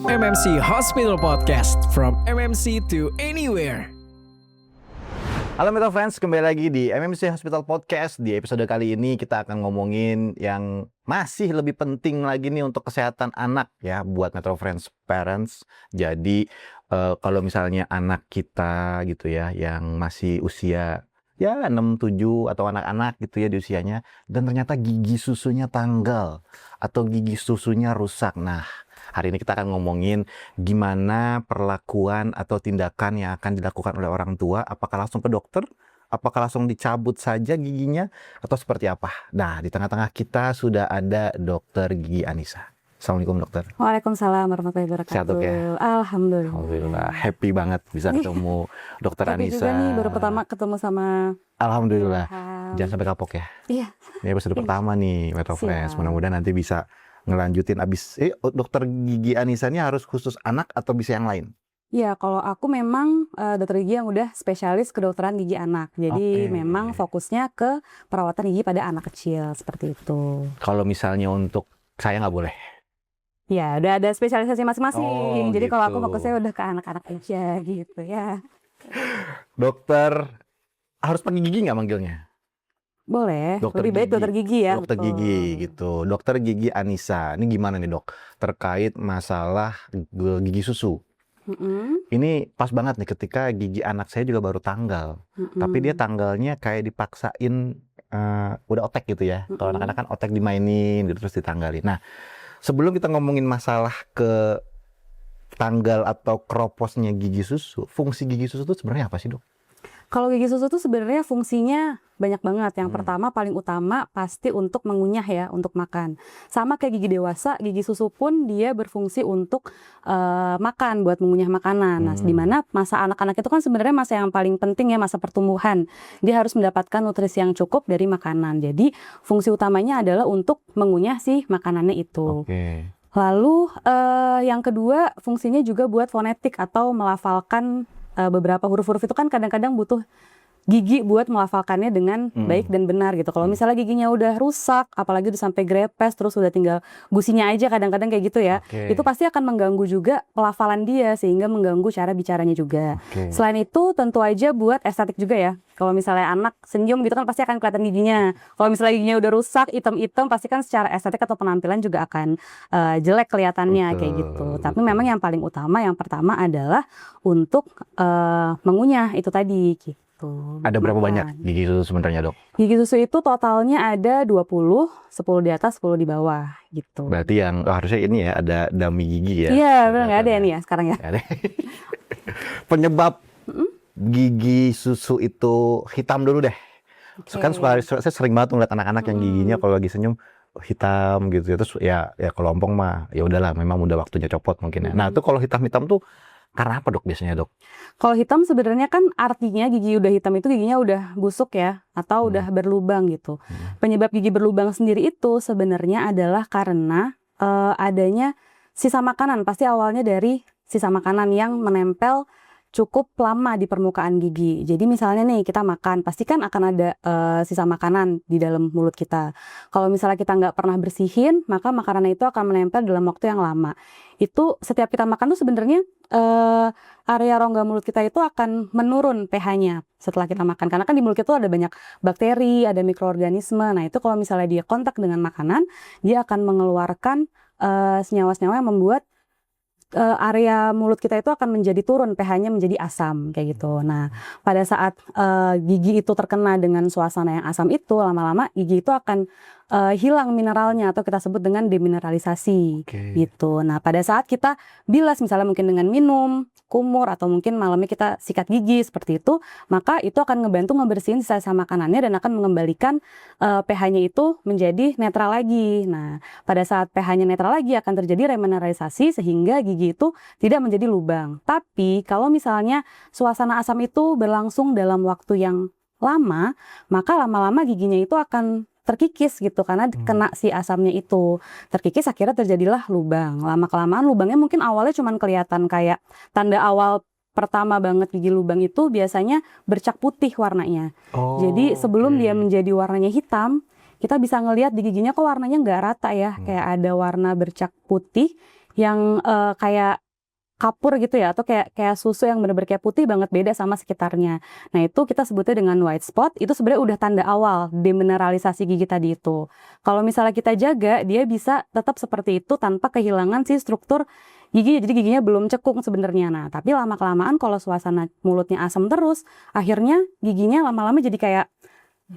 MMC Hospital Podcast, from MMC to anywhere. Halo Metro Friends, kembali lagi di MMC Hospital Podcast. Di episode kali ini kita akan ngomongin yang masih lebih penting lagi nih untuk kesehatan anak ya buat Metro Friends parents. Jadi kalau misalnya anak kita gitu ya yang masih usia ya 6, 7 atau anak-anak gitu ya di usianya, dan ternyata gigi susunya tanggal atau gigi susunya rusak. Nah, hari ini kita akan ngomongin gimana perlakuan atau tindakan yang akan dilakukan oleh orang tua. Apakah langsung ke dokter? Apakah langsung dicabut saja giginya? Atau seperti apa? Nah, di tengah-tengah kita sudah ada Dokter Gigi Anissa. Assalamualaikum dokter. Waalaikumsalam warahmatullahi wabarakatuh. Sehat dok ya? Alhamdulillah. Alhamdulillah. Happy banget bisa ketemu dokter Happy Anissa. juga nih baru pertama ketemu sama Alhamdulillah. Ilham. Jangan sampai kapok ya. Iya. Ini episode pertama nih Metro Friends. Siap. Mudah-mudahan nanti bisa ngelanjutin abis dokter gigi Anissa ini harus khusus anak atau bisa yang lain? Iya, kalau aku memang dokter gigi yang udah spesialis kedokteran gigi anak. Jadi Oke. memang fokusnya ke perawatan gigi pada anak kecil seperti itu. Kalau misalnya untuk saya nggak boleh. Ya, udah ada spesialisasi masing-masing. Oh, Jadi kalau aku gitu. fokusnya udah ke anak-anak aja gitu ya. Dokter harus pakai gigi nggak manggilnya? Boleh. Dokter Lebih baik gigi. dokter gigi ya. Dokter betul. gigi gitu. Dokter Gigi Anissa. Ini gimana nih dok? Terkait masalah gigi susu. Mm-mm, Ini pas banget nih ketika gigi anak saya juga baru tanggal. mm-mm. Tapi dia tanggalnya kayak dipaksain udah otek gitu ya. Kalau Mm-mm. anak-anak kan otek dimainin gitu terus ditanggalin. Nah, sebelum kita ngomongin masalah ke tanggal atau keroposnya gigi susu, fungsi gigi susu itu sebenarnya apa sih dok? Kalau gigi susu tuh sebenarnya fungsinya banyak banget. Yang pertama paling utama pasti untuk mengunyah ya, untuk makan. Sama kayak gigi dewasa, gigi susu pun dia berfungsi untuk makan, buat mengunyah makanan. Nah, di mana masa anak-anak itu kan sebenarnya masa yang paling penting ya, masa pertumbuhan. Dia harus mendapatkan nutrisi yang cukup dari makanan. Jadi fungsi utamanya adalah untuk mengunyah si makanannya itu. Oke. Lalu yang kedua fungsinya juga buat fonetik atau melafalkan beberapa huruf-huruf itu kan kadang-kadang butuh gigi buat melafalkannya dengan baik dan benar gitu. Kalau misalnya giginya udah rusak, apalagi udah sampai grepes, terus udah tinggal gusinya aja kadang-kadang kayak gitu ya. Oke. Itu pasti akan mengganggu juga pelafalan dia sehingga mengganggu cara bicaranya juga. Oke. Selain itu tentu aja buat estetik juga ya. Kalau misalnya anak senyum gitu kan pasti akan kelihatan giginya. Kalau misalnya giginya udah rusak, hitam-hitam, pasti kan secara estetik atau penampilan juga akan jelek kelihatannya kayak gitu. Tapi memang yang paling utama, yang pertama adalah untuk mengunyah itu tadi gitu. Ada berapa Makan. banyak gigi susu sebenarnya dok? Gigi susu itu totalnya ada 20, 10 di atas, 10 di bawah gitu. Berarti yang harusnya ini ya ada dummy gigi ya? Iya, benar nggak ada ya nih ya sekarang ya. Nggak ada. Penyebab gigi susu itu hitam dulu deh. Kan saya sering banget ngeliat anak-anak yang giginya kalau lagi senyum hitam gitu. Terus ya kelompong mah ya udahlah, memang udah waktunya copot mungkin ya. Nah itu kalau hitam-hitam tuh karena apa dok biasanya dok? Kalau hitam sebenarnya kan artinya gigi udah hitam itu giginya udah busuk ya, atau udah berlubang gitu. Penyebab gigi berlubang sendiri itu sebenarnya adalah karena adanya sisa makanan. Pasti awalnya dari sisa makanan yang menempel cukup lama di permukaan gigi. Jadi misalnya nih kita makan, pasti kan akan ada sisa makanan di dalam mulut kita. Kalau misalnya kita nggak pernah bersihin, maka makanan itu akan menempel dalam waktu yang lama. Itu setiap kita makan tuh sebenarnya area rongga mulut kita itu akan menurun pH-nya setelah kita makan. Karena kan di mulut kita tuh ada banyak bakteri, ada mikroorganisme. Nah itu kalau misalnya dia kontak dengan makanan, dia akan mengeluarkan senyawa-senyawa yang membuat area mulut kita itu akan menjadi turun, pH-nya menjadi asam kayak gitu. Nah, pada saat gigi itu terkena dengan suasana yang asam itu, lama-lama gigi itu akan hilang mineralnya atau kita sebut dengan demineralisasi gitu. Nah, pada saat kita bilas misalnya mungkin dengan minum, kumur, atau mungkin malamnya kita sikat gigi seperti itu, maka itu akan ngebantu ngebersihin sisa makanannya dan akan mengembalikan pH-nya itu menjadi netral lagi. Nah, pada saat pH-nya netral lagi akan terjadi remineralisasi sehingga gigi itu tidak menjadi lubang. Tapi kalau misalnya suasana asam itu berlangsung dalam waktu yang lama, maka lama-lama giginya itu akan terkikis gitu karena kena si asamnya itu. Terkikis akhirnya terjadilah lubang. Lama-kelamaan lubangnya mungkin awalnya cuma kelihatan kayak tanda awal pertama banget gigi lubang itu biasanya bercak putih warnanya. Jadi sebelum dia menjadi warnanya hitam, kita bisa ngelihat di giginya kok warnanya nggak rata ya. Kayak ada warna bercak putih yang kayak kapur gitu ya, atau kayak susu yang benar-benar kayak putih banget, beda sama sekitarnya. Nah itu kita sebutnya dengan white spot, itu sebenarnya udah tanda awal demineralisasi gigi tadi itu. Kalau misalnya kita jaga, dia bisa tetap seperti itu tanpa kehilangan si struktur giginya, jadi giginya belum cekung sebenarnya. Nah tapi lama-kelamaan kalau suasana mulutnya asam terus, akhirnya giginya lama-lama jadi kayak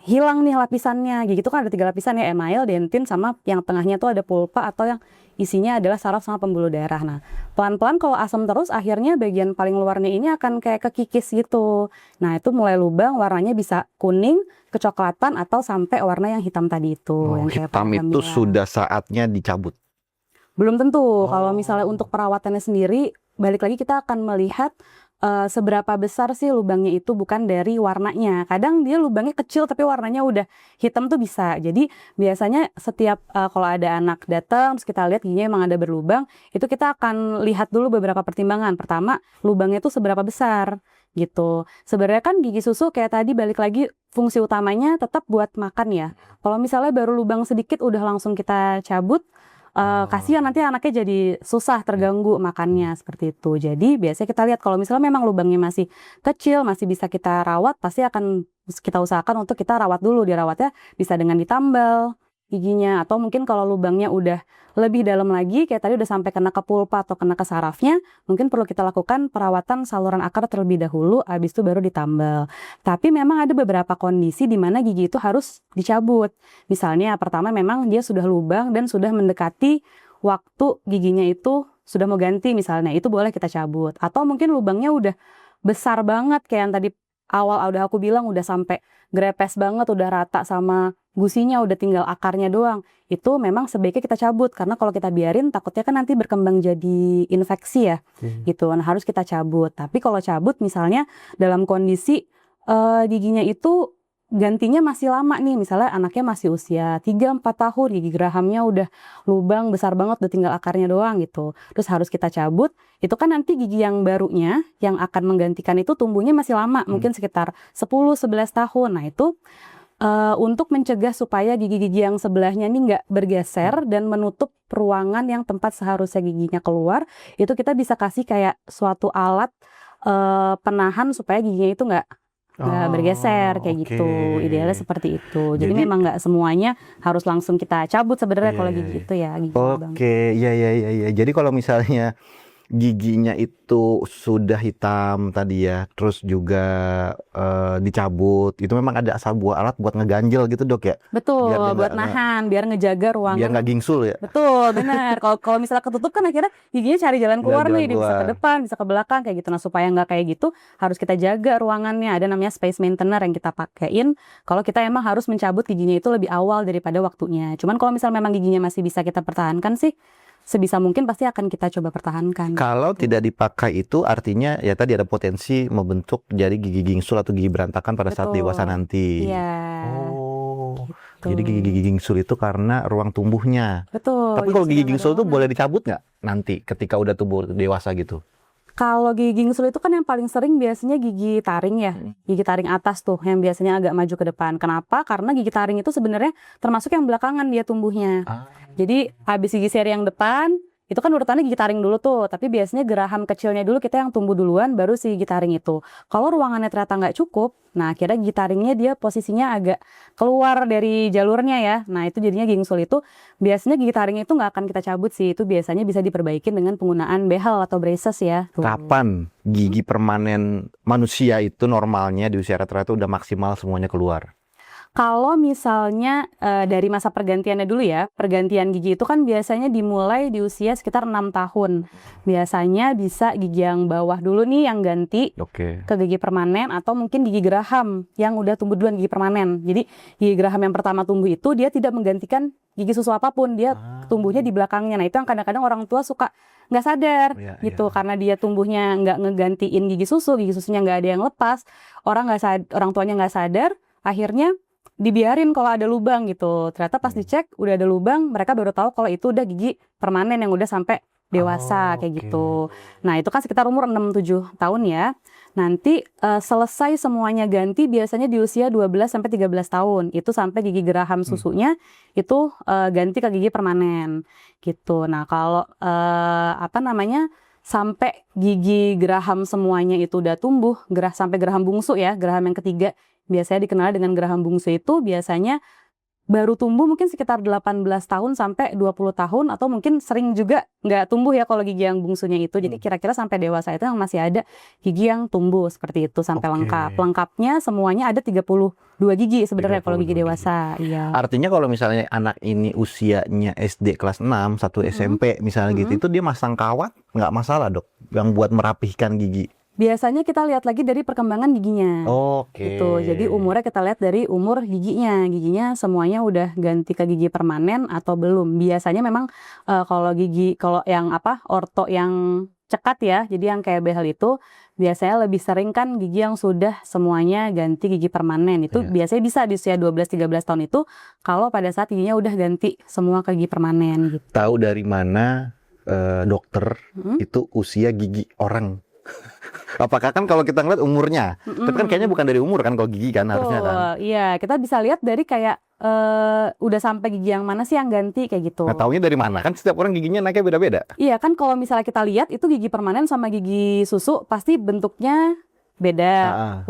hilang nih lapisannya. Gigi itu kan ada 3 lapisan ya, email, dentin, sama yang tengahnya tuh ada pulpa atau yang isinya adalah saraf sama pembuluh darah. Nah, pelan-pelan kalau asam terus akhirnya bagian paling luarnya ini akan kayak kekikis gitu. Nah, itu mulai lubang, warnanya bisa kuning, kecoklatan, atau sampai warna yang hitam tadi itu. Yang kayak Hitam Pak itu bilang. sudah saatnya dicabut. Belum tentu. Kalau misalnya untuk perawatannya sendiri, balik lagi kita akan melihat seberapa besar sih lubangnya itu, bukan dari warnanya. Kadang dia lubangnya kecil tapi warnanya udah hitam tuh bisa. Jadi biasanya setiap kalau ada anak datang terus kita lihat giginya emang ada berlubang, itu kita akan lihat dulu beberapa pertimbangan. Pertama, lubangnya tuh seberapa besar gitu. Sebenarnya kan gigi susu kayak tadi, balik lagi fungsi utamanya tetap buat makan ya. Kalau misalnya baru lubang sedikit udah langsung kita cabut, kasihan nanti anaknya jadi susah, terganggu makannya seperti itu. Jadi biasanya kita lihat kalau misalnya memang lubangnya masih kecil, masih bisa kita rawat, pasti akan kita usahakan untuk kita rawat dulu. Dirawatnya bisa dengan ditambal giginya, atau mungkin kalau lubangnya udah lebih dalam lagi, kayak tadi udah sampai kena ke pulpa atau kena ke sarafnya, mungkin perlu kita lakukan perawatan saluran akar terlebih dahulu, habis itu baru ditambal. Tapi memang ada beberapa kondisi di mana gigi itu harus dicabut. Misalnya pertama memang dia sudah lubang dan sudah mendekati waktu giginya itu sudah mau ganti misalnya, itu boleh kita cabut. Atau mungkin lubangnya udah besar banget kayak yang tadi awal udah aku bilang, udah sampai grepes banget, udah rata sama gusinya, udah tinggal akarnya doang. Itu memang sebaiknya kita cabut, karena kalau kita biarin takutnya kan nanti berkembang jadi infeksi ya, gitu. Nah, harus kita cabut. Tapi kalau cabut misalnya dalam kondisi giginya itu gantinya masih lama nih, misalnya anaknya masih usia 3-4 tahun, gigi gerahamnya udah lubang besar banget, udah tinggal akarnya doang gitu. Terus harus kita cabut, itu kan nanti gigi yang barunya yang akan menggantikan itu tumbuhnya masih lama, mungkin sekitar 10-11 tahun. Nah itu untuk mencegah supaya gigi-gigi yang sebelahnya ini nggak bergeser dan menutup ruangan yang tempat seharusnya giginya keluar, itu kita bisa kasih kayak suatu alat penahan supaya giginya itu nggak bergeser kayak gitu. Idealnya seperti itu. Jadi memang nggak semuanya harus langsung kita cabut sebenarnya kalau gigi itu ya, gigi lubang. Iya. Jadi kalau misalnya giginya itu sudah hitam tadi ya, terus juga dicabut, itu memang ada sebuah alat buat ngeganjel gitu dok ya? Betul, buat nahan, biar ngejaga ruangan. Biar nggak gingsul ya? Betul, benar. Kalau misalnya ketutup kan akhirnya giginya cari jalan keluar nih, dia bisa ke depan, bisa ke belakang kayak gitu. Nah supaya nggak kayak gitu, harus kita jaga ruangannya. Ada namanya space maintainer yang kita pakein. Kalau kita emang harus mencabut giginya itu lebih awal daripada waktunya. Cuman kalau misalnya memang giginya masih bisa kita pertahankan sih, sebisa mungkin pasti akan kita coba pertahankan. Kalau tidak dipakai itu artinya ya tadi ada potensi membentuk jadi gigi gingsul atau gigi berantakan pada saat dewasa nanti. Iya. Oh. Gitu. Jadi gigi gingsul itu karena ruang tumbuhnya. Betul. Tapi kalau gigi gingsul itu boleh dicabut nggak nanti ketika udah tumbuh dewasa gitu? Kalau gigi gingsul itu kan yang paling sering biasanya gigi taring ya, gigi taring atas tuh yang biasanya agak maju ke depan. Kenapa? Karena gigi taring itu sebenarnya termasuk yang belakangan dia tumbuhnya. Jadi habis gigi seri yang depan, itu kan urutannya gigi taring dulu tuh. Tapi biasanya geraham kecilnya dulu kita yang tumbuh duluan, baru si gigi taring itu. Kalau ruangannya ternyata nggak cukup, nah akhirnya gigi taringnya dia posisinya agak keluar dari jalurnya ya. Nah itu jadinya gingsul itu. Biasanya gigi taring itu nggak akan kita cabut sih. Itu biasanya bisa diperbaikin dengan penggunaan behel atau braces ya. Tuh. Kapan gigi permanen manusia itu normalnya di usia rata-rata udah maksimal semuanya keluar? Kalau misalnya dari masa pergantiannya dulu ya, pergantian gigi itu kan biasanya dimulai di usia sekitar 6 tahun. Biasanya bisa gigi yang bawah dulu nih yang ganti ke gigi permanen, atau mungkin gigi geraham yang udah tumbuh duluan gigi permanen. Jadi gigi geraham yang pertama tumbuh itu dia tidak menggantikan gigi susu apapun, dia tumbuhnya di belakangnya. Nah itu yang kadang-kadang orang tua suka nggak sadar gitu, karena dia tumbuhnya nggak ngegantiin gigi susunya nggak ada yang lepas, orang tuanya nggak sadar, akhirnya dibiarin kalau ada lubang gitu. Ternyata pas dicek udah ada lubang, mereka baru tahu kalau itu udah gigi permanen yang udah sampai dewasa kayak gitu. Nah itu kan sekitar umur 6-7 tahun ya. Nanti selesai semuanya ganti biasanya di usia 12-13 tahun. Itu sampai gigi geraham susunya itu ganti ke gigi permanen gitu. Nah kalau sampai gigi geraham semuanya itu udah tumbuh, sampai geraham bungsu ya, geraham yang ketiga biasanya dikenal dengan geraham bungsu itu biasanya baru tumbuh mungkin sekitar 18 tahun sampai 20 tahun atau mungkin sering juga nggak tumbuh ya kalau gigi yang bungsunya itu. Jadi kira-kira sampai dewasa itu yang masih ada gigi yang tumbuh seperti itu sampai lengkap. Lengkapnya semuanya ada 32 gigi sebenarnya kalau gigi dewasa. Iya. Artinya kalau misalnya anak ini usianya SD kelas 6, satu SMP misalnya gitu, itu dia masang kawat nggak masalah dok? Yang buat merapihkan gigi. Biasanya kita lihat lagi dari perkembangan giginya. Oke. Gitu. Jadi umurnya kita lihat dari umur giginya. Giginya semuanya udah ganti ke gigi permanen atau belum. Biasanya memang kalau yang orto yang cekat ya. Jadi yang kayak behel itu biasanya lebih sering kan gigi yang sudah semuanya ganti gigi permanen. Itu biasanya bisa di usia 12-13 tahun itu kalau pada saat giginya udah ganti semua ke gigi permanen gitu. Tahu dari mana dokter itu usia gigi orang? Apakah kan kalau kita ngeliat umurnya, tapi kan kayaknya bukan dari umur kan kalau gigi kan harusnya kan. Iya, kita bisa lihat dari kayak udah sampai gigi yang mana sih yang ganti kayak gitu. Nah, taunya dari mana? Kan setiap orang giginya naiknya beda-beda. Iya kan kalau misalnya kita lihat itu gigi permanen sama gigi susu pasti bentuknya beda,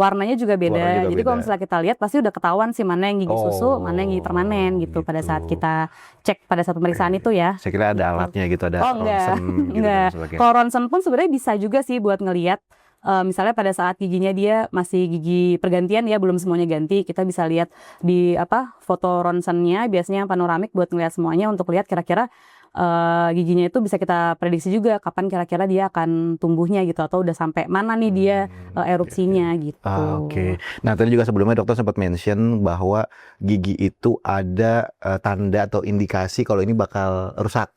warnanya juga beda. Jadi kalau misalnya kita lihat pasti udah ketahuan sih mana yang gigi susu, mana yang gigi permanen gitu pada saat kita cek pada saat pemeriksaan itu ya. Saya kira ada alatnya gitu, ada ronsen gitu. Enggak. Kalau ronsen pun sebenarnya bisa juga sih buat ngelihat. Misalnya pada saat giginya dia masih gigi pergantian ya, belum semuanya ganti, kita bisa lihat di foto ronsennya biasanya yang panoramik buat ngelihat semuanya untuk lihat kira-kira giginya itu bisa kita prediksi juga kapan kira-kira dia akan tumbuhnya gitu atau udah sampai mana nih dia erupsinya gitu. Oke. Nah tadi juga sebelumnya dokter sempat mention bahwa gigi itu ada tanda atau indikasi kalau ini bakal rusak,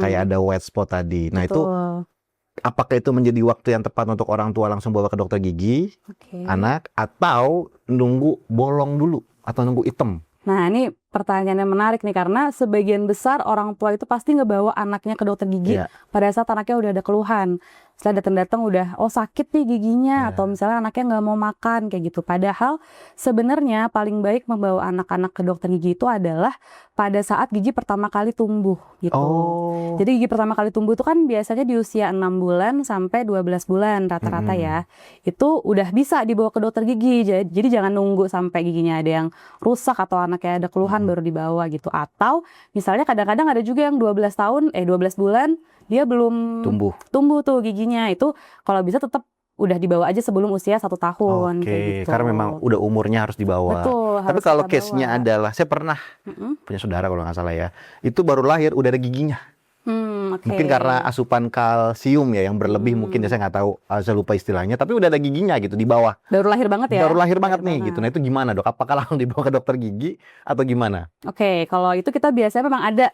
kayak ada white spot tadi. Nah itu apakah itu menjadi waktu yang tepat untuk orang tua langsung bawa ke dokter gigi anak atau nunggu bolong dulu atau nunggu hitam? Nah ini pertanyaan yang menarik nih karena sebagian besar orang tua itu pasti ngebawa anaknya ke dokter gigi pada saat anaknya udah ada keluhan. Setelah datang-datang udah sakit nih giginya atau misalnya anaknya nggak mau makan kayak gitu. Padahal sebenarnya paling baik membawa anak-anak ke dokter gigi itu adalah pada saat gigi pertama kali tumbuh gitu. Jadi gigi pertama kali tumbuh itu kan biasanya di usia 6 bulan sampai 12 bulan rata-rata ya. Itu udah bisa dibawa ke dokter gigi. Jadi jangan nunggu sampai giginya ada yang rusak atau anaknya ada keluhan baru dibawa gitu. Atau misalnya kadang-kadang ada juga yang 12 bulan dia belum tumbuh tuh giginya. Itu kalau bisa tetap udah dibawa aja sebelum usia 1 tahun kayak gitu. Karena memang udah umurnya harus dibawa. Betul. Tapi kalau case-nya adalah, saya pernah punya saudara kalau nggak salah ya, itu baru lahir udah ada giginya. Mungkin karena asupan kalsium ya yang berlebih mungkin ya, saya nggak tahu, saya lupa istilahnya, tapi udah ada giginya gitu di bawah. Baru lahir banget ya? Baru lahir banget nih gitu. Nah itu gimana dok? Apakah langsung dibawa ke dokter gigi atau gimana? Kalau itu kita biasanya memang ada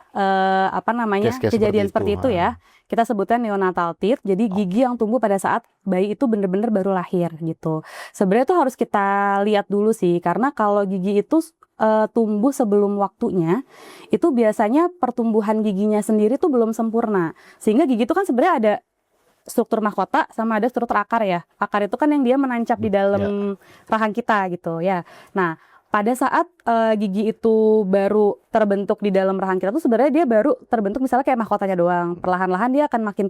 Case-case kejadian seperti itu ya. Kita sebutnya neonatal teeth. Jadi gigi yang tumbuh pada saat bayi itu bener-bener baru lahir gitu. Sebenarnya itu harus kita lihat dulu sih, karena kalau gigi itu tumbuh sebelum waktunya, itu biasanya pertumbuhan giginya sendiri tuh belum sempurna. Sehingga gigi itu kan sebenarnya ada struktur mahkota sama ada struktur akar ya. Akar itu kan yang dia menancap di dalam rahang kita gitu ya. Nah, pada saat gigi itu baru terbentuk di dalam rahang kita tuh sebenarnya dia baru terbentuk misalnya kayak mahkotanya doang. Perlahan-lahan dia akan makin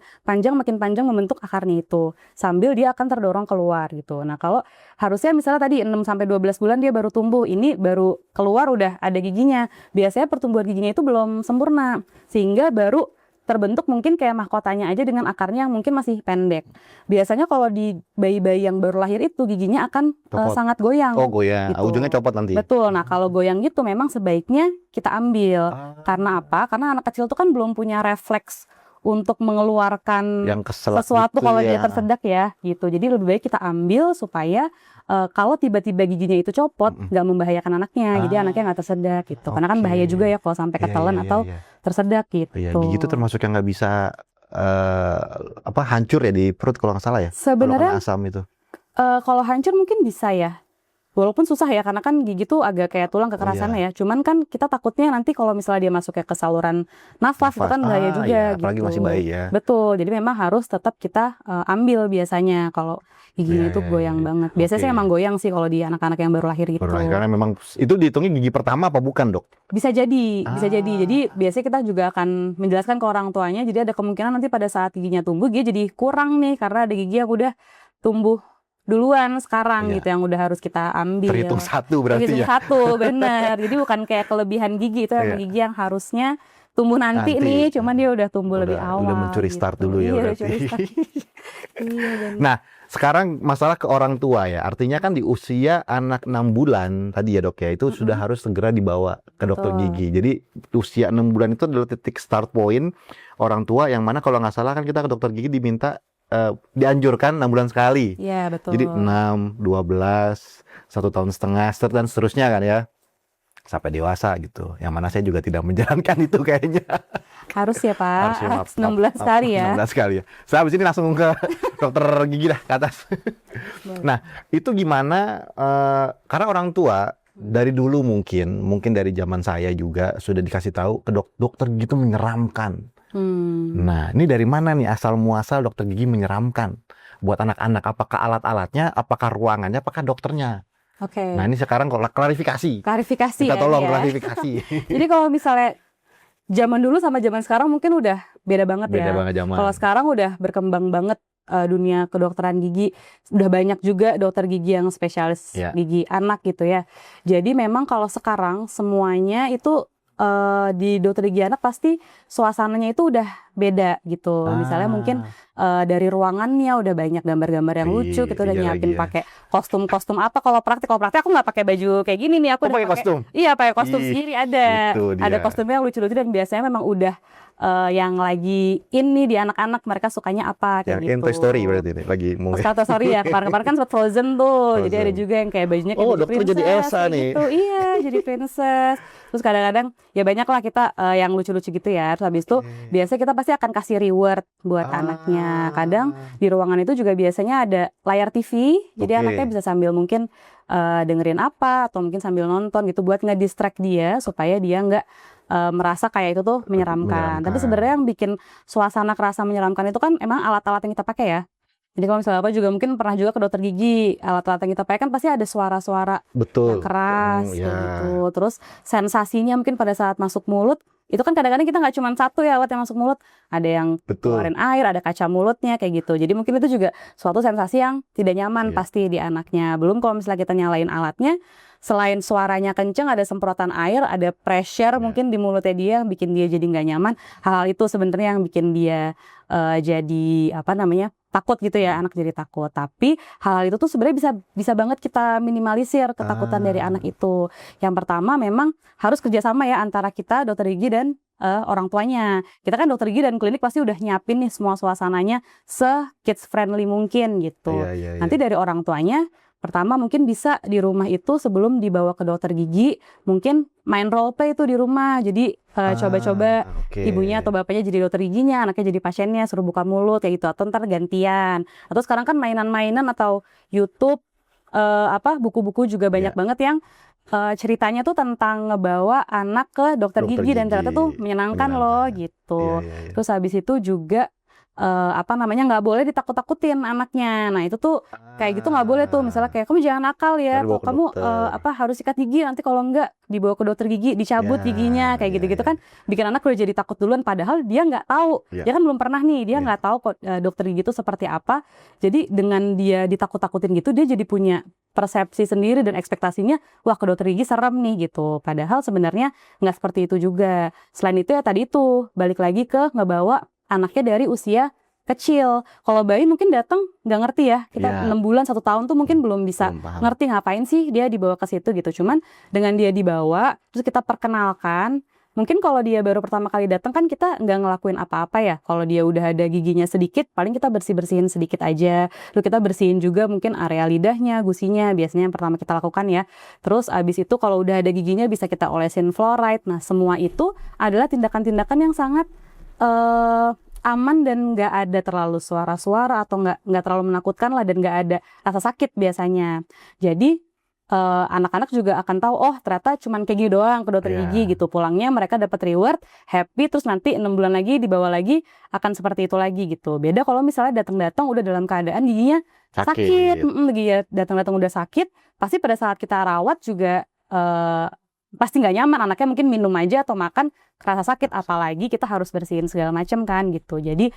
panjang membentuk akarnya itu. Sambil dia akan terdorong keluar gitu. Nah kalau harusnya misalnya tadi 6 sampai 12 bulan dia baru tumbuh. Ini baru keluar udah ada giginya. Biasanya pertumbuhan giginya itu belum sempurna. Sehingga baru terbentuk mungkin kayak mahkotanya aja dengan akarnya yang mungkin masih pendek. Biasanya kalau di bayi-bayi yang baru lahir itu giginya akan sangat goyang. Goyang. Gitu. Ujungnya copot nanti. Betul. Nah kalau goyang gitu memang sebaiknya kita ambil. Karena apa? Karena anak kecil itu kan belum punya refleks untuk mengeluarkan sesuatu gitu kalau dia tersedak ya gitu. Jadi lebih baik kita ambil supaya kalau tiba-tiba giginya itu copot nggak membahayakan anaknya. Jadi anaknya nggak tersedak gitu. Karena kan bahaya juga ya kalau sampai ketelan atau tersedak gitu. Gigi itu termasuk yang nggak bisa hancur ya di perut kalau nggak salah ya. Sebenarnya asam itu. Kalau hancur mungkin bisa ya. walaupun susah ya karena kan gigi tuh agak kayak tulang kekerasannya ya. Cuman kan kita takutnya nanti kalau misalnya dia masuknya ke saluran nafas itu kan bahaya juga iya, gitu. apalagi masih bayi ya. Betul. Jadi memang harus tetap kita ambil biasanya kalau giginya itu goyang banget. Biasanya sih emang goyang sih kalau di anak-anak yang baru lahir gitu. Baru lahir, karena memang itu dihitungnya gigi pertama apa bukan, Dok? Bisa jadi, bisa jadi. Jadi biasanya kita juga akan menjelaskan ke orang tuanya. Jadi ada kemungkinan nanti pada saat giginya tumbuh dia jadi kurang nih karena ada gigi yang udah tumbuh duluan sekarang gitu yang udah harus kita ambil. Terhitung satu berarti Terhitung satu, bener. Jadi bukan kayak kelebihan gigi itu yang gigi yang harusnya tumbuh nanti nih, cuman dia udah tumbuh lebih awal. Udah mencuri start dulu ya berarti. Iya, nah, sekarang masalah ke orang tua ya. Artinya kan di usia anak 6 bulan tadi ya, Dok ya, itu sudah harus segera dibawa ke dokter gigi. Jadi usia 6 bulan itu adalah titik start point orang tua yang mana kalau nggak salah kan kita ke dokter gigi diminta dianjurkan 6 bulan sekali. Iya, betul. Jadi 6, 12, 1,5 tahun dan seterusnya kan ya. Sampai dewasa gitu. Yang mana saya juga tidak menjalankan itu kayaknya. Harus ya, Pak. Harus ya, maaf, 16 kali ya. 16 kali ya. Saya habis ini langsung ke dokter gigi dah ke atas. Nah, itu gimana? Karena orang tua dari dulu mungkin dari zaman saya juga sudah dikasih tahu ke dokter gigi itu menyeramkan. Nah, ini dari mana nih asal muasal dokter gigi menyeramkan buat anak-anak? Apakah alat-alatnya, apakah ruangannya, apakah dokternya? Oke. Nah, ini sekarang kalau klarifikasi. Klarifikasi Kita tolong ya. klarifikasi. Jadi kalau misalnya zaman dulu sama zaman sekarang mungkin udah beda banget ya. Beda banget zaman. Kalau sekarang udah berkembang banget dunia kedokteran gigi, udah banyak juga dokter gigi yang spesialis gigi anak gitu ya. Jadi memang kalau sekarang semuanya itu di dokter gigi anak pasti suasananya itu udah beda gitu. Misalnya mungkin dari ruangannya udah banyak gambar-gambar yang lucu, kita udah nyiapin pakai kostum-kostum apa. Kalau praktik aku nggak pakai baju kayak gini nih, aku udah pakai kostum. Iya, pakai kostum sendiri ada. Ada kostumnya yang lucu-lucu dan biasanya memang udah yang lagi ini di anak-anak mereka sukanya apa kayak yang gitu. Toy Story berarti nih lagi mau. Toy Story ya, kemarin kan sempat Frozen tuh. Jadi ada juga yang kayak bajunya kayak dokter princess, jadi Elsa nih. Gitu. Iya, jadi princess. Terus kadang-kadang ya banyak lah kita yang lucu-lucu gitu ya. Terus habis itu biasanya kita pasti akan kasih reward buat anaknya. Kadang di ruangan itu juga biasanya ada layar TV. Jadi anaknya bisa sambil mungkin dengerin apa atau mungkin sambil nonton gitu buat nge-distract dia supaya dia nggak merasa kayak itu tuh menyeramkan. Tapi sebenarnya yang bikin suasana kerasa menyeramkan itu kan emang alat-alat yang kita pakai ya. Jadi kalau misalnya Bapak juga mungkin pernah juga ke dokter gigi, alat-alat yang kita pakai kan pasti ada suara-suara yang keras kayak gitu. Terus sensasinya mungkin pada saat masuk mulut, itu kan kadang-kadang kita nggak cuma satu ya alat yang masuk mulut, ada yang keluarin air, ada kaca mulutnya kayak gitu. Jadi mungkin itu juga suatu sensasi yang tidak nyaman pasti di anaknya. Belum kalau misalnya kita nyalain alatnya, selain suaranya kenceng, ada semprotan air, ada pressure mungkin di mulutnya dia yang bikin dia jadi nggak nyaman. Hal itu sebenarnya yang bikin dia jadi takut gitu ya, anak jadi takut. Tapi hal itu tuh sebenarnya bisa banget kita minimalisir ketakutan dari anak itu. Yang pertama memang harus kerjasama ya antara kita dokter gigi dan orang tuanya. Kita kan dokter gigi dan klinik pasti udah nyiapin nih semua suasananya se-kids friendly mungkin gitu. Nanti dari orang tuanya pertama mungkin bisa di rumah itu sebelum dibawa ke dokter gigi mungkin main role play itu di rumah. Jadi coba-coba ibunya atau bapaknya jadi dokter giginya, anaknya jadi pasiennya, suruh buka mulut kayak gitu, atau ntar gantian. Atau sekarang kan mainan-mainan atau YouTube buku-buku juga banyak banget yang ceritanya tuh tentang ngebawa anak ke dokter gigi dan ternyata tuh menyenangkan loh gitu. Terus habis itu juga nggak boleh ditakut-takutin anaknya. Nah itu tuh kayak gitu nggak boleh tuh. Misalnya kayak kamu jangan nakal ya, kamu harus sikat gigi, nanti kalau enggak dibawa ke dokter gigi, dicabut giginya kayak gitu-gitu kan bikin anak udah jadi takut duluan. Padahal dia nggak tahu, dia kan belum pernah nih, dia nggak tahu kok dokter gigi itu seperti apa. Jadi dengan dia ditakut-takutin gitu, dia jadi punya persepsi sendiri dan ekspektasinya, wah ke dokter gigi serem nih gitu. Padahal sebenarnya nggak seperti itu juga. Selain itu ya tadi itu balik lagi ke ngebawa anaknya dari usia kecil. Kalau bayi mungkin datang nggak ngerti ya. Kita 6 bulan 1 tahun tuh mungkin belum bisa ngerti ngapain sih dia dibawa ke situ gitu. Cuman dengan dia dibawa terus kita perkenalkan, mungkin kalau dia baru pertama kali datang kan kita nggak ngelakuin apa-apa ya. Kalau dia udah ada giginya sedikit, paling kita bersih-bersihin sedikit aja. Terus kita bersihin juga mungkin area lidahnya, gusinya, biasanya yang pertama kita lakukan ya. Terus abis itu kalau udah ada giginya bisa kita olesin fluoride. Nah semua itu adalah tindakan-tindakan yang sangat aman dan nggak ada terlalu suara-suara atau nggak terlalu menakutkan lah dan nggak ada rasa sakit biasanya. Jadi anak-anak juga akan tahu, oh ternyata cuman kayak gini doang ke dokter gigi gitu. Pulangnya mereka dapat reward, happy, terus nanti 6 bulan lagi dibawa lagi akan seperti itu lagi gitu. Beda kalau misalnya datang-datang udah dalam keadaan giginya sakit. Giginya datang-datang udah sakit, pasti pada saat kita rawat juga pasti nggak nyaman. Anaknya mungkin minum aja atau makan kerasa sakit, apalagi kita harus bersihin segala macam kan gitu. Jadi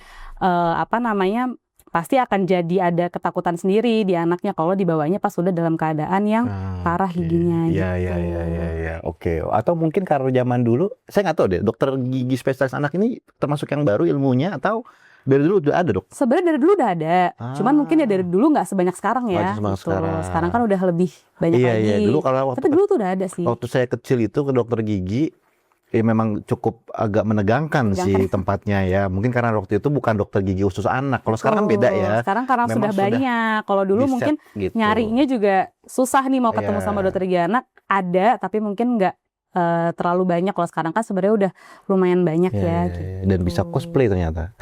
pasti akan jadi ada ketakutan sendiri di anaknya kalau dibawanya pas sudah dalam keadaan yang parah giginya gitu. Iya. Oke. Atau mungkin karena zaman dulu, saya nggak tahu deh, dokter gigi spesialis anak ini termasuk yang baru ilmunya atau dari dulu udah ada, Dok? Sebenarnya dari dulu udah ada, cuman mungkin ya dari dulu nggak sebanyak sekarang ya. Gitu. Sekarang kan udah lebih banyak lagi. Iya. Tapi dulu tuh udah ada sih. Waktu saya kecil itu ke dokter gigi, memang cukup agak menegangkan sih tempatnya ya. Mungkin karena waktu itu bukan dokter gigi khusus anak. Kalau sekarang kan beda ya. Sekarang karena sudah banyak. Kalau dulu mungkin gitu. Nyarinya juga susah nih mau ketemu sama dokter gigi anak. Ada, tapi mungkin nggak terlalu banyak. Kalau sekarang kan sebenarnya udah lumayan banyak ya. Gitu. Dan bisa cosplay ternyata.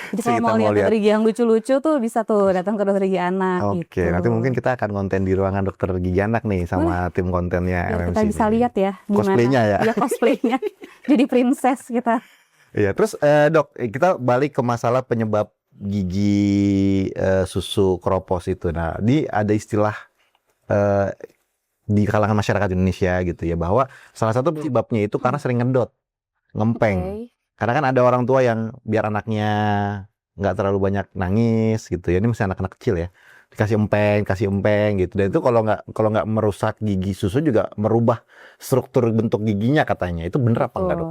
Jadi kalau mau lihat dokter gigi yang lucu-lucu tuh bisa tuh datang ke dokter gigi anak. Oke, nanti mungkin kita akan konten di ruangan dokter gigi anak nih sama tim kontennya MMC. Kita bisa lihat ya gimana cosplaynya ya. Iya, cosplaynya. Jadi princess kita. Iya, terus Dok, kita balik ke masalah penyebab gigi susu keropos itu. Nah, ada istilah di kalangan masyarakat Indonesia gitu ya, bahwa salah satu penyebabnya itu karena sering ngedot, ngempeng. Karena kan ada orang tua yang biar anaknya nggak terlalu banyak nangis gitu ya, ini masih anak-anak kecil ya, kasih empeng gitu. Dan itu kalau nggak merusak gigi susu juga merubah struktur bentuk giginya katanya. Itu bener apa enggak, Dok?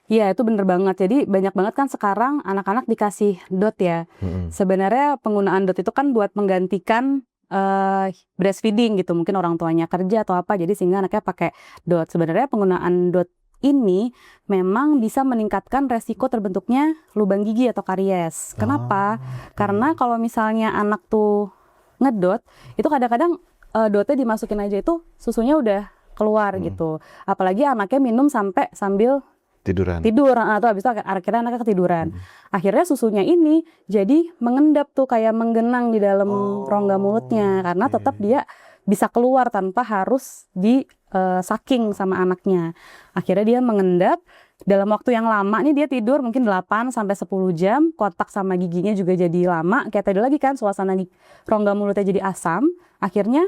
Iya, itu bener banget. Jadi banyak banget kan sekarang anak-anak dikasih dot ya. Sebenarnya penggunaan dot itu kan buat menggantikan breastfeeding gitu. Mungkin orang tuanya kerja atau apa, jadi sehingga anaknya pakai dot. Sebenarnya penggunaan dot ini memang bisa meningkatkan resiko terbentuknya lubang gigi atau karies. Kenapa? Karena kalau misalnya anak tuh ngedot, itu kadang-kadang dotnya dimasukin aja itu susunya udah keluar gitu. Apalagi anaknya minum sambil tidur atau habis itu akhirnya anaknya ketiduran. Akhirnya susunya ini jadi mengendap tuh, kayak menggenang di dalam rongga mulutnya, karena tetap dia bisa keluar tanpa harus sucking sama anaknya. Akhirnya dia mengendap dalam waktu yang lama nih, dia tidur mungkin 8 sampai 10 jam, kontak sama giginya juga jadi lama. Kayak tadi lagi kan suasana rongga mulutnya jadi asam, akhirnya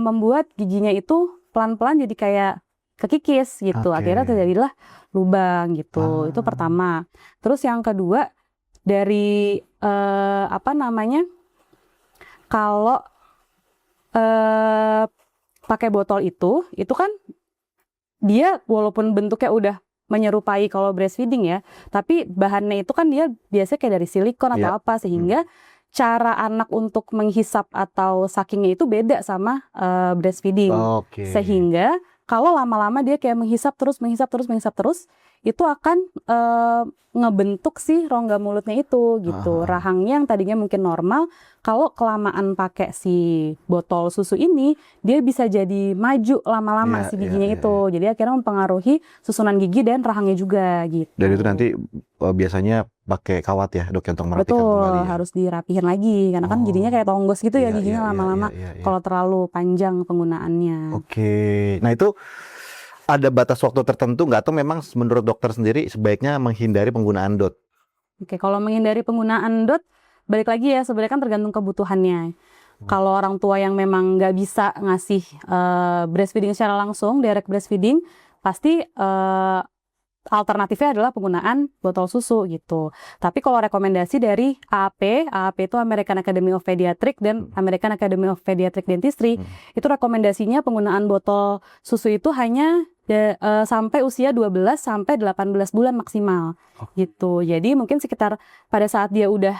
membuat giginya itu pelan-pelan jadi kayak kekikis gitu. Akhirnya terjadilah lubang gitu. Itu pertama. Terus yang kedua dari kalau pakai botol itu kan dia walaupun bentuknya udah menyerupai kalau breastfeeding ya, tapi bahannya itu kan dia biasanya kayak dari silikon atau apa, sehingga cara anak untuk menghisap atau suckingnya itu beda sama breastfeeding. Sehingga kalau lama-lama dia kayak menghisap terus, itu akan ngebentuk si rongga mulutnya itu gitu. Rahangnya yang tadinya mungkin normal, kalau kelamaan pakai si botol susu ini, dia bisa jadi maju lama-lama si giginya itu. Jadi akhirnya mempengaruhi susunan gigi dan rahangnya juga gitu. Dan itu nanti biasanya pakai kawat ya, Dok, untuk merapikan kembali ya? Harus dirapihin lagi, karena kan jadinya kayak tonggos gitu ya giginya lama-lama kalau terlalu panjang penggunaannya. Nah itu ada batas waktu tertentu nggak, atau memang menurut dokter sendiri sebaiknya menghindari penggunaan dot? Kalau menghindari penggunaan dot, balik lagi ya, sebenarnya kan tergantung kebutuhannya. Kalau orang tua yang memang nggak bisa ngasih breastfeeding secara langsung, direct breastfeeding, pasti alternatifnya adalah penggunaan botol susu gitu. Tapi kalau rekomendasi dari AAP itu American Academy of Pediatrics dan American Academy of Pediatric Dentistry, itu rekomendasinya penggunaan botol susu itu hanya sampai usia 12 sampai 18 bulan maksimal gitu. Jadi mungkin sekitar pada saat dia udah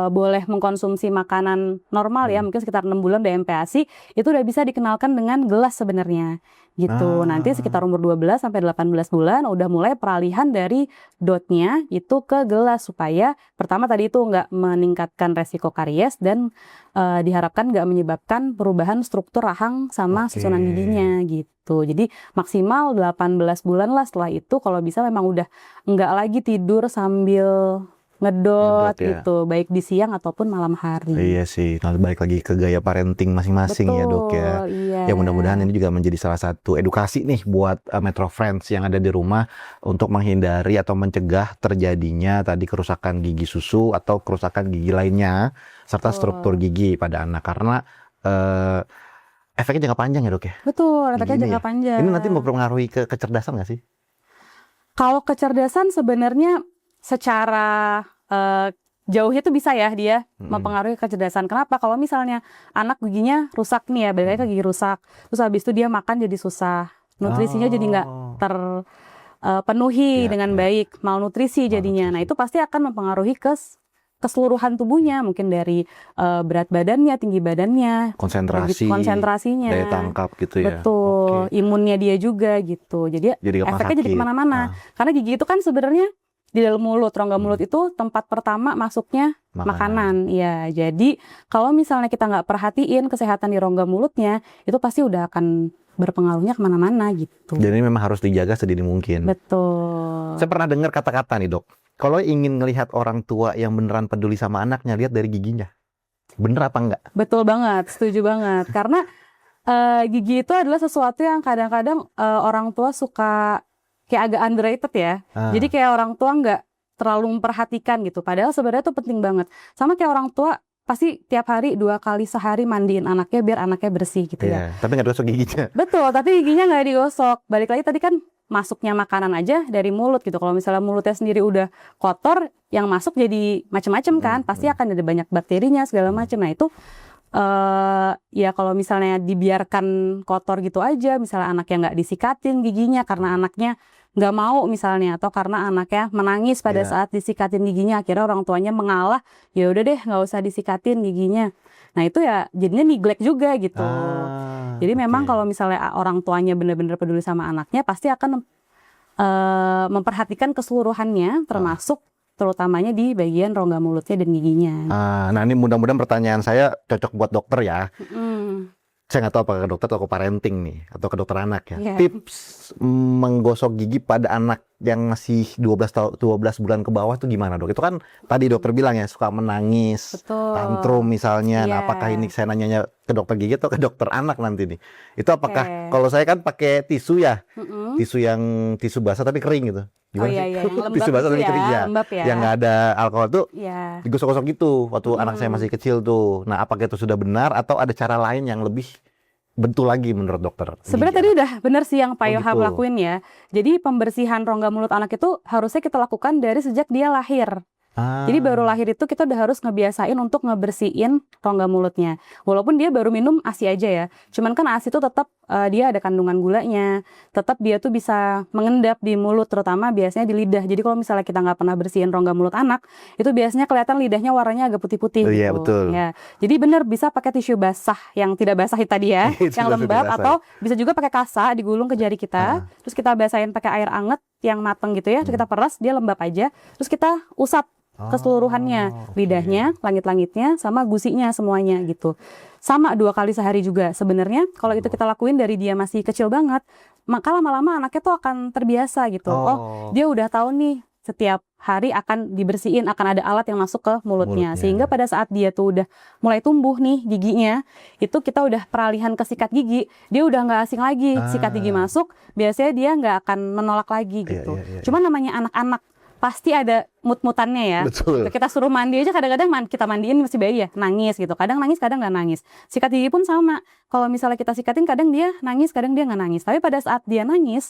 boleh mengkonsumsi makanan normal ya, mungkin sekitar 6 bulan udah MPASI, itu udah bisa dikenalkan dengan gelas sebenarnya gitu. Nanti sekitar umur 12 sampai 18 bulan udah mulai peralihan dari dotnya itu ke gelas, supaya pertama tadi itu nggak meningkatkan resiko karies dan diharapkan nggak menyebabkan perubahan struktur rahang sama susunan giginya gitu. Jadi maksimal 18 bulan lah, setelah itu kalau bisa memang udah nggak lagi tidur sambil ngedot Ngedot ya. gitu, baik di siang ataupun malam hari. Iya sih, nah balik lagi ke gaya parenting masing-masing ya dok ya. Iya. Ya mudah-mudahan ini juga menjadi salah satu edukasi nih buat Metro Friends yang ada di rumah untuk menghindari atau mencegah terjadinya tadi kerusakan gigi susu atau kerusakan gigi lainnya serta Betul. struktur gigi pada anak karena efeknya jangka panjang ya dok ya. Betul, efeknya Gini jangka ya. panjang. Ini nanti mempengaruhi ke kecerdasan nggak sih? Kalau kecerdasan sebenarnya secara jauh itu bisa ya dia mempengaruhi kecerdasan. Kenapa? Kalau misalnya anak giginya rusak nih ya, balik lagi ke gigi rusak, terus habis itu dia makan jadi susah, nutrisinya jadi nggak terpenuhi dengan baik, malnutrisi jadinya. Nah itu pasti akan mempengaruhi keseluruhan tubuhnya, mungkin dari berat badannya, tinggi badannya, konsentrasinya, daya tangkap gitu ya. betul, imunnya dia juga gitu. Jadi efeknya jadi kemana-mana. Karena gigi itu kan sebenarnya di dalam mulut, rongga mulut itu tempat pertama masuknya makanan. Ya, jadi kalau misalnya kita nggak perhatiin kesehatan di rongga mulutnya, itu pasti udah akan berpengaruhnya kemana-mana gitu. Jadi memang harus dijaga sedini mungkin. Betul. Saya pernah dengar kata-kata nih dok, kalau ingin ngelihat orang tua yang beneran peduli sama anaknya, lihat dari giginya. Bener apa enggak? Betul banget, setuju banget. Karena gigi itu adalah sesuatu yang kadang-kadang orang tua suka kayak agak underrated ya. Jadi kayak orang tua nggak terlalu memperhatikan gitu. Padahal sebenarnya itu penting banget. Sama kayak orang tua pasti tiap hari 2 kali sehari mandiin anaknya biar anaknya bersih gitu ya. Tapi nggak digosok giginya. Betul, tapi giginya nggak digosok. Balik lagi tadi kan masuknya makanan aja dari mulut gitu. Kalau misalnya mulutnya sendiri udah kotor, yang masuk jadi macam-macam kan. Pasti akan ada banyak bakterinya segala macam. Nah itu ya kalau misalnya dibiarkan kotor gitu aja, misalnya anaknya nggak disikatin giginya karena anaknya nggak mau misalnya, atau karena anaknya menangis pada saat disikatin giginya, akhirnya orang tuanya mengalah, ya udah deh nggak usah disikatin giginya. Nah itu ya jadinya neglect juga gitu. Jadi memang kalau misalnya orang tuanya benar-benar peduli sama anaknya, pasti akan memperhatikan keseluruhannya, termasuk terutamanya di bagian rongga mulutnya dan giginya. Nah ini mudah-mudahan pertanyaan saya cocok buat dokter ya. Saya nggak tahu apakah ke dokter atau ke parenting nih, atau ke dokter anak ya. Tips menggosok gigi pada anak yang masih 12 bulan ke bawah itu gimana dok? Itu kan tadi dokter bilang ya suka menangis, tantrum misalnya. Nah apakah ini saya nanyanya ke dokter gigi atau ke dokter anak nanti nih? Itu apakah kalau saya kan pakai tisu ya, tisu basah tapi kering gitu. Gimana yang lembab tisu basah tapi kering ya, yang nggak ada alkohol tuh digosok-gosok gitu waktu anak saya masih kecil tuh. Nah apakah itu sudah benar atau ada cara lain yang lebih betul lagi menurut dokter? Sebenarnya tadi udah benar sih yang Pak Yoham lakuin ya. Jadi pembersihan rongga mulut anak itu harusnya kita lakukan dari sejak dia lahir. Jadi baru lahir itu kita udah harus ngebiasain untuk ngebersihin rongga mulutnya. Walaupun dia baru minum ASI aja ya. Cuman kan ASI itu tetap dia ada kandungan gulanya. Tetap dia tuh bisa mengendap di mulut, terutama biasanya di lidah. Jadi kalau misalnya kita nggak pernah bersihin rongga mulut anak, itu biasanya kelihatan lidahnya warnanya agak putih-putih gitu. Iya betul. Ya. Jadi benar bisa pakai tisu basah yang tidak basah tadi ya, yang lembab, atau bisa juga pakai kasa digulung ke jari kita. Terus kita basahin pakai air anget yang mateng gitu ya. Terus kita peras, dia lembab aja. Terus kita usap keseluruhannya, lidahnya, langit-langitnya, sama gusinya semuanya gitu. Sama 2 kali sehari juga sebenarnya. Kalau itu kita lakuin dari dia masih kecil banget, maka lama-lama anaknya tuh akan terbiasa gitu. Dia udah tahu nih setiap hari akan dibersihin, akan ada alat yang masuk ke mulutnya. Sehingga pada saat dia tuh udah mulai tumbuh nih giginya, itu kita udah peralihan ke sikat gigi, dia udah nggak asing lagi. Sikat gigi masuk, biasanya dia nggak akan menolak lagi gitu. Cuman namanya anak-anak, pasti ada mut-mutannya ya. Betul. Kita suruh mandi aja kadang-kadang kita mandiin masih bayi ya, nangis gitu. Kadang nangis, kadang nggak nangis. Sikat gigi pun sama. Kalau misalnya kita sikatin, kadang dia nangis, kadang dia nggak nangis. Tapi pada saat dia nangis,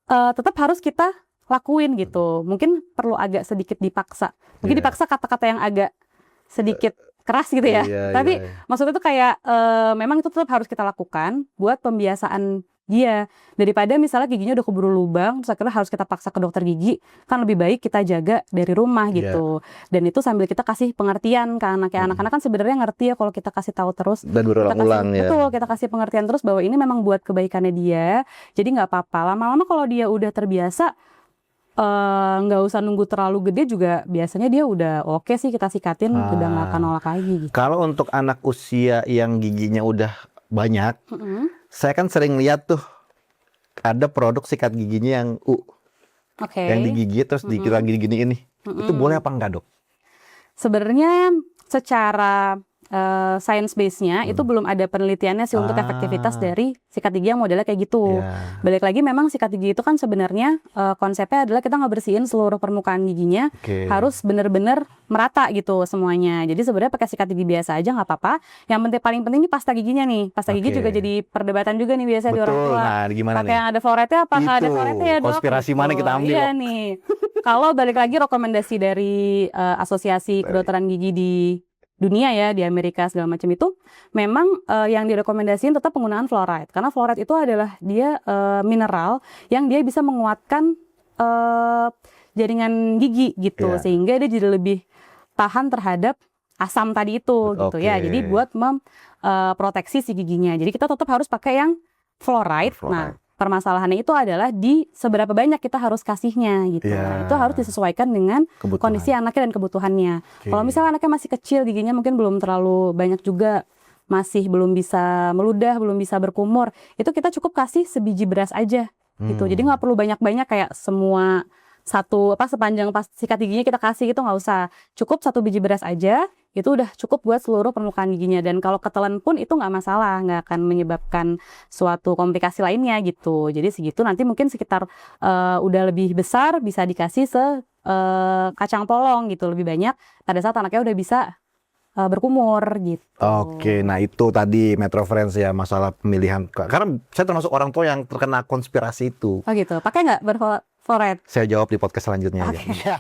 tetap harus kita lakuin gitu. Mungkin perlu agak sedikit dipaksa. Mungkin dipaksa kata-kata yang agak sedikit keras gitu ya. Tapi maksudnya tuh kayak memang itu tetap harus kita lakukan buat pembiasaan dia. Daripada misalnya giginya udah keburu lubang, terus akhirnya harus kita paksa ke dokter gigi, kan lebih baik kita jaga dari rumah gitu. Dan itu sambil kita kasih pengertian ke anak. Anak-anak kan sebenarnya ngerti ya kalau kita kasih tahu terus. Dan berulang-ulang ya. Betul, kita kasih pengertian terus bahwa ini memang buat kebaikannya dia. Jadi nggak apa-apa. Lama-lama kalau dia udah terbiasa, nggak usah nunggu terlalu gede juga, biasanya dia udah oke sih kita sikatin, udah nggak akan nolak lagi gitu. Kalau untuk anak usia yang giginya udah banyak, saya kan sering lihat tuh ada produk sikat giginya yang yang digigit terus dikira gini-gini ini. Itu boleh apa enggak, Dok? Sebenarnya secara science base-nya itu belum ada penelitiannya sih untuk efektivitas dari sikat gigi yang modelnya kayak gitu. Iya. Balik lagi memang sikat gigi itu kan sebenarnya konsepnya adalah kita ngebersihin seluruh permukaan giginya harus benar-benar merata gitu semuanya. Jadi sebenarnya pakai sikat gigi biasa aja nggak apa-apa. Yang paling penting nih pasta giginya nih. Pasta gigi juga jadi perdebatan juga nih biasanya di orang Betul. tua. Nah, gimana Pakai nih? yang ada fluoride-nya apakah ada Itu, fluoride ya, Dok? konspirasi mana kita ambil? Iya nih. Kalau balik lagi rekomendasi dari Asosiasi Kedokteran Gigi di dunia ya, di Amerika segala macam itu memang yang direkomendasiin tetap penggunaan fluoride karena fluoride itu adalah dia mineral yang dia bisa menguatkan jaringan gigi gitu sehingga dia jadi lebih tahan terhadap asam tadi itu gitu ya. Jadi buat memproteksi si giginya. Jadi kita tetap harus pakai yang fluoride. Nah, permasalahannya itu adalah di seberapa banyak kita harus kasihnya gitu. Nah, itu harus disesuaikan dengan kondisi anaknya dan kebutuhannya. Kalau misalnya anaknya masih kecil, giginya mungkin belum terlalu banyak juga, masih belum bisa meludah, belum bisa berkumur, itu kita cukup kasih sebiji beras aja gitu. Jadi nggak perlu banyak-banyak kayak semua sepanjang sikat giginya kita kasih gitu, nggak usah. Cukup 1 biji beras aja, itu udah cukup buat seluruh permukaan giginya. Dan kalau ketelan pun itu nggak masalah, nggak akan menyebabkan suatu komplikasi lainnya gitu. Jadi segitu, nanti mungkin sekitar udah lebih besar bisa dikasih kacang polong gitu lebih banyak pada saat anaknya udah bisa berkumur gitu. Oke, nah itu tadi Metro Friends ya, masalah pemilihan. Karena saya termasuk orang tua yang terkena konspirasi itu. Oh gitu, pakai nggak fluoride? Saya jawab di podcast selanjutnya ya.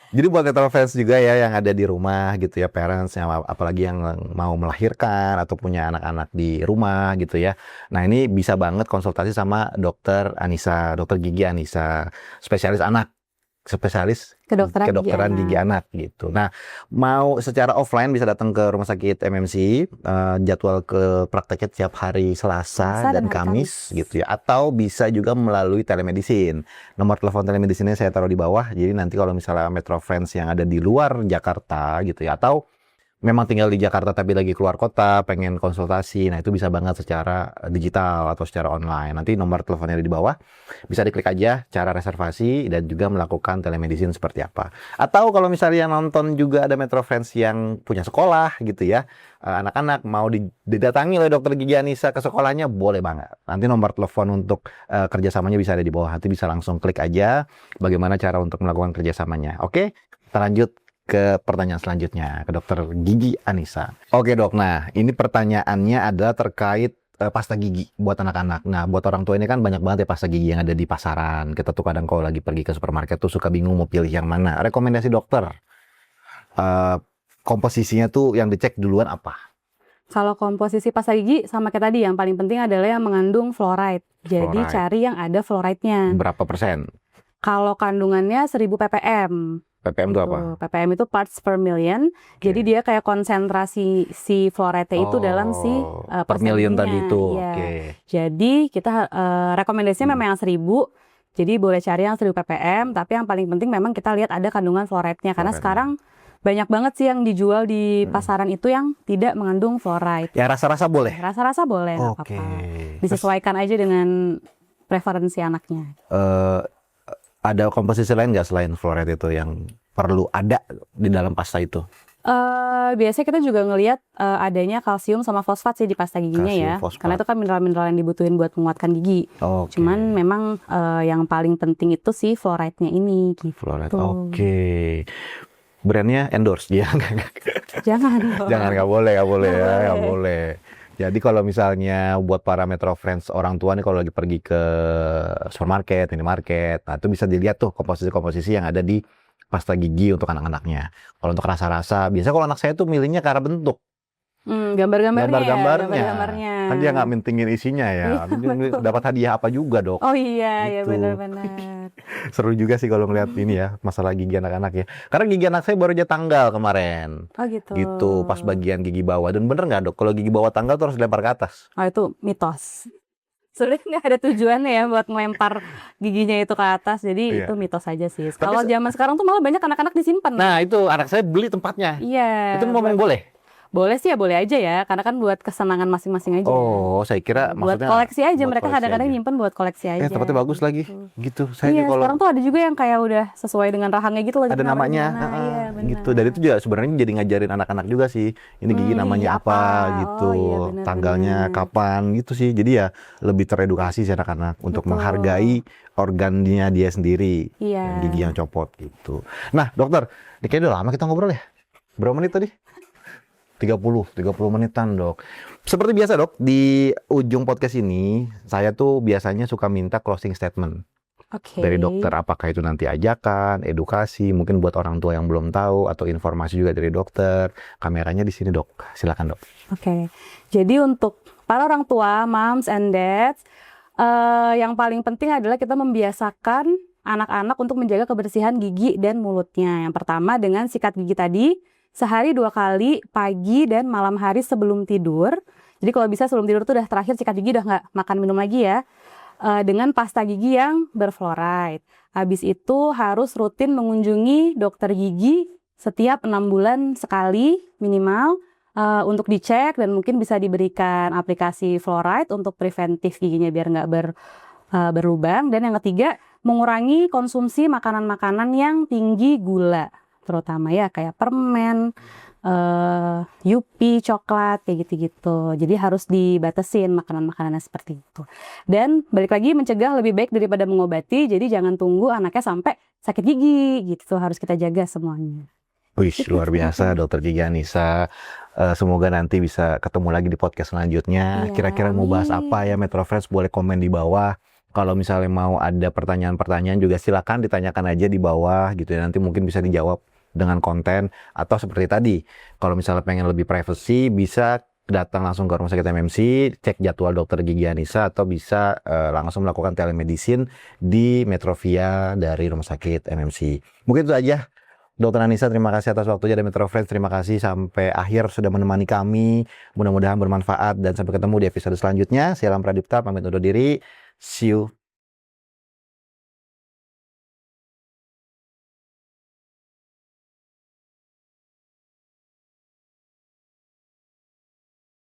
Jadi buat Metro Friends juga ya yang ada di rumah gitu ya, parents yang apalagi yang mau melahirkan atau punya anak-anak di rumah gitu ya. Nah, ini bisa banget konsultasi sama dokter gigi Anissa, spesialis anak. Spesialis kedokteran gigi anak gitu. Nah, mau secara offline bisa datang ke rumah sakit MMC, jadwal ke prakteknya tiap hari Selasa dan Kamis gitu ya. Atau bisa juga melalui telemedicine. Nomor telepon telemedicine-nya saya taruh di bawah. Jadi nanti kalau misalnya Metro Friends yang ada di luar Jakarta gitu ya, atau memang tinggal di Jakarta tapi lagi keluar kota, pengen konsultasi, nah itu bisa banget secara digital atau secara online. Nanti nomor teleponnya ada di bawah, bisa diklik aja cara reservasi dan juga melakukan telemedicine seperti apa. Atau kalau misalnya nonton juga ada Metro Friends yang punya sekolah gitu ya, anak-anak mau didatangi oleh dokter gigi Anissa ke sekolahnya, boleh banget. Nanti nomor telepon untuk kerjasamanya bisa ada di bawah, nanti bisa langsung klik aja bagaimana cara untuk melakukan kerjasamanya. Oke, kita lanjut ke pertanyaan selanjutnya, ke dokter gigi Anissa. Oke dok, nah ini pertanyaannya adalah terkait pasta gigi buat anak-anak. Nah buat orang tua ini kan banyak banget ya pasta gigi yang ada di pasaran. Kita tuh kadang kalau lagi pergi ke supermarket tuh suka bingung mau pilih yang mana. Rekomendasi dokter, komposisinya tuh yang dicek duluan apa? Kalau komposisi pasta gigi sama kayak tadi, yang paling penting adalah yang mengandung fluoride. Jadi cari yang ada fluoride-nya. Berapa persen? Kalau kandungannya 1000 ppm. ppm itu apa? ppm itu parts per million. Jadi dia kayak konsentrasi si fluoride itu dalam si per million tadi itu. Ya. Jadi kita rekomendasinya memang yang 1000. Jadi boleh cari yang 1000 ppm, tapi yang paling penting memang kita lihat ada kandungan fluoride-nya karena sekarang banyak banget sih yang dijual di pasaran itu yang tidak mengandung fluoride. Ya rasa-rasa boleh. Rasa-rasa boleh, nggak apa-apa. Disesuaikan aja dengan preferensi anaknya. Ada komposisi lain nggak selain fluoride itu yang perlu ada di dalam pasta itu? Biasanya kita juga ngelihat adanya kalsium sama fosfat sih di pasta giginya ya. Karena itu kan mineral-mineral yang dibutuhin buat menguatkan gigi. Cuman memang yang paling penting itu sih fluoride-nya ini. Gitu. Fluoride, brandnya endorse ya? Jangan. Jangan, nggak boleh ya, nggak boleh. Jadi kalau misalnya buat para Metro Friends orang tua nih kalau lagi pergi ke supermarket, minimarket, nah itu bisa dilihat tuh komposisi-komposisi yang ada di pasta gigi untuk anak-anaknya. Kalau untuk rasa-rasa, biasanya kalau anak saya tuh milihnya ke arah bentuk. Gambar-gambarnya. Kan dia nggak mentingin isinya ya. Dapat hadiah apa juga dok. Oh iya, gitu. Ya benar-benar. Seru juga sih kalau ngeliat ini ya, masalah gigi anak-anak ya. Karena gigi anak saya baru aja tanggal kemarin. Oh gitu. Gitu, pas bagian gigi bawah. Dan bener nggak dok, kalau gigi bawah tanggal tuh harus dilempar ke atas? Oh itu mitos. Sebenarnya nggak ada tujuannya ya buat melempar giginya itu ke atas. Jadi itu mitos aja sih. Kalau zaman sekarang tuh malah banyak anak-anak disimpan. Nah itu, anak saya beli tempatnya. Iya. Itu ngomong boleh? boleh sih ya boleh aja ya, karena kan buat kesenangan masing-masing aja. Oh, saya kira Buat maksudnya koleksi aja, buat mereka koleksi kadang-kadang aja. nyimpen buat koleksi aja. Tempatnya bagus lagi, gitu. gitu. Saya Iya, kalau sekarang tuh ada juga yang kayak udah sesuai dengan rahangnya gitu loh. ada naruh di namanya, mana. Iya, benar. gitu. Dan itu juga sebenarnya jadi ngajarin anak-anak juga sih. Ini gigi namanya gigi apa, apa. gitu, Oh, iya, benar, tanggalnya benar. kapan, gitu sih. Jadi ya lebih teredukasi sih anak-anak untuk Betul. menghargai organnya dia sendiri, Iya. gigi yang copot gitu. Nah, dokter, ini kayaknya udah lama kita ngobrol ya. Berapa menit tadi? 30 menitan, Dok. Seperti biasa, Dok, di ujung podcast ini saya tuh biasanya suka minta closing statement Oke. dari dokter, apakah itu nanti ajakan, edukasi, mungkin buat orang tua yang belum tahu, atau informasi juga dari dokter. Kameranya di sini, Dok. Silakan, Dok. Oke. Jadi untuk para orang tua, moms and dads, yang paling penting adalah kita membiasakan anak-anak untuk menjaga kebersihan gigi dan mulutnya. Yang pertama dengan sikat gigi tadi, sehari 2 kali, pagi dan malam hari sebelum tidur. Jadi kalau bisa sebelum tidur tuh udah terakhir sikat gigi, udah nggak makan minum lagi ya. Dengan pasta gigi yang berfluoride. Habis itu harus rutin mengunjungi dokter gigi setiap 6 bulan sekali minimal untuk dicek, dan mungkin bisa diberikan aplikasi fluoride untuk preventif giginya biar nggak berlubang. Dan yang ketiga, mengurangi konsumsi makanan-makanan yang tinggi gula, terutama ya kayak permen, yupi, coklat, kayak gitu-gitu. Jadi harus dibatasin makanan-makanannya seperti itu. Dan balik lagi, mencegah lebih baik daripada mengobati. Jadi jangan tunggu anaknya sampai sakit gigi gitu. Harus kita jaga semuanya. Wih, luar biasa, Dokter Gigi Anissa. Semoga nanti bisa ketemu lagi di podcast selanjutnya. Iya, Kira-kira mau bahas amin. apa ya, Metro Friends, boleh komen di bawah. Kalau misalnya mau ada pertanyaan-pertanyaan juga silakan ditanyakan aja di bawah gitu ya. Nanti mungkin bisa dijawab dengan konten, atau seperti tadi, kalau misalnya pengen lebih privacy bisa datang langsung ke rumah sakit MMC, cek jadwal Dokter Gigi Anissa, atau bisa langsung melakukan telemedicine di Metrovia dari rumah sakit MMC. Mungkin itu aja. Dokter Anissa, terima kasih atas waktunya, dan Metro Friends, terima kasih sampai akhir sudah menemani kami. Mudah-mudahan bermanfaat, dan sampai ketemu di episode selanjutnya. Saya Lam Pradipta, pamit undur diri. See you